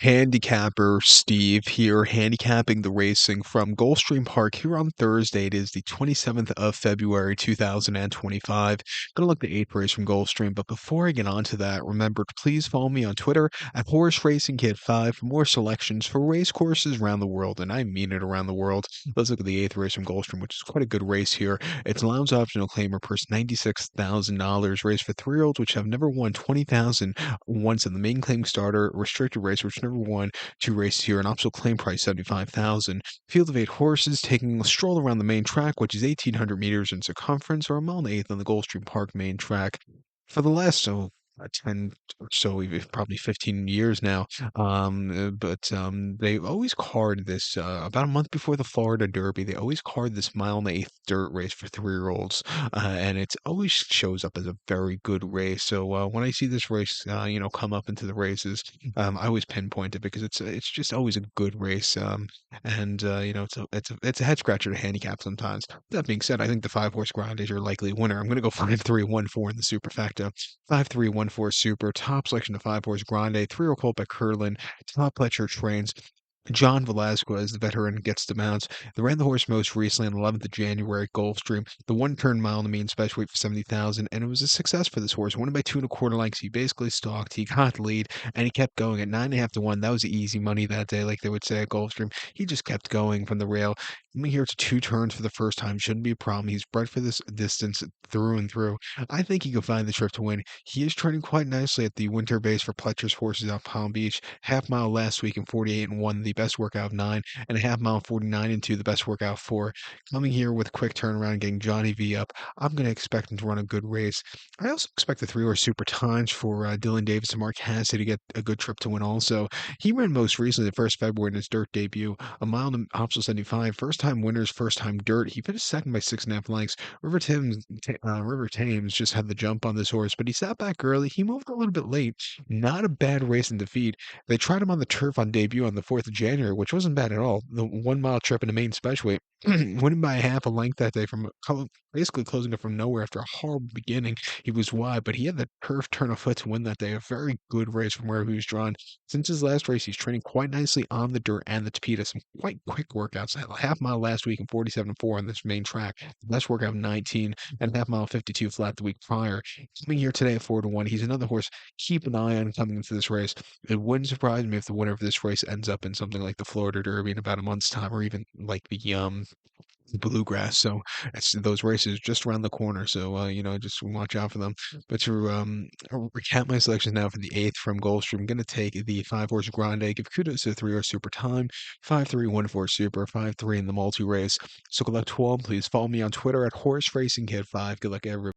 Handicapper Steve here, handicapping the racing from Gulfstream Park here on Thursday. It is the 27th of February, 2025. Gonna look the eighth race from Gulfstream, but before I get on to that, remember to please follow me on Twitter at Horse Racing Kid 5 for more selections for race courses around the world, and I mean it around the world. Let's look at the eighth race from Gulfstream, which is quite a good race here. It's Lounge Optional Claimer purse $96,000, race for 3-year-olds which have never won 20,000 once in the main claim starter restricted race, which never won two races here. An optional claim price 75,000. Field of 8 horses taking a stroll around the main track, which is 1,800 meters in circumference, or a mile and a eighth on the Gulfstream Park main track. For the last 10 or so, probably 15 years now. But they always card this about a month before the Florida Derby. They always card this mile and a eighth dirt race for 3-year-olds, and it always shows up as a very good race. So when I see this race, come up into the races, I always pinpoint it because it's just always a good race. And it's a head scratcher to handicap sometimes. That being said, I think the 5-horse Grande is your likely winner. I'm going to go 5-3-1-4 in the superfecta. 5-3-1-4 super, top selection of 5-horse Grande, 3-year colt by Curlin, top Pletcher trains. John Velasquez, the veteran, gets the mounts. They ran the horse most recently on the 11th of January at Gulfstream. The one-turn mile in the mean special weight for 70,000, and it was a success for this horse. Won by 2 1/4 lengths. He basically stalked. He got the lead, and he kept going at 9.5 to 1. That was easy money that day, like they would say at Gulfstream. He just kept going from the rail. Coming here to 2 turns for the first time shouldn't be a problem. He's bred for this distance through and through. I think he can find the trip to win. He is training quite nicely at the winter base for Pletcher's horses out Palm Beach. Half mile last week in 48-1, the best workout of 9, and a half mile 49-2, the best workout of 4. Coming here with a quick turnaround and getting Johnny V up, I'm going to expect him to run a good race. I also expect the 3-horse Super Times for Dylan Davis and Mark Hassey to get a good trip to win also. He ran most recently the 1st February in his dirt debut, a mile to optional 75. First time winners, first time dirt. He finished second by 6.5 lengths. River Thames just had the jump on this horse, but he sat back early. He moved a little bit late. Not a bad race in defeat. They tried him on the turf on debut on the 4th of January, which wasn't bad at all. The 1 mile trip in the main special weight, winning by a half a length that day from basically closing it from nowhere after a horrible beginning. He was wide, but he had the turf turn of foot to win that day. A very good race from where he was drawn. Since his last race, he's training quite nicely on the dirt and the Tapeta. Some quite quick workouts. A half mile last week in 47-4 on this main track. The best workout of 19 and half mile 52 flat the week prior. Coming here today at 4-1. He's another horse. Keep an eye on coming into this race. It wouldn't surprise me if the winner of this race ends up in something like the Florida Derby in about a month's time, or even like the Bluegrass. So it's those races just around the corner. So just watch out for them. But to recap my selections now for the eighth from Gulfstream, I'm going to take the 5-horse Grande. Give kudos to the 3-horse Super Time, 5-3-1-4 Super, 5-3 in the multi race. So good luck to all. Please follow me on Twitter at Horse Racing Kid 5. Good luck, everyone.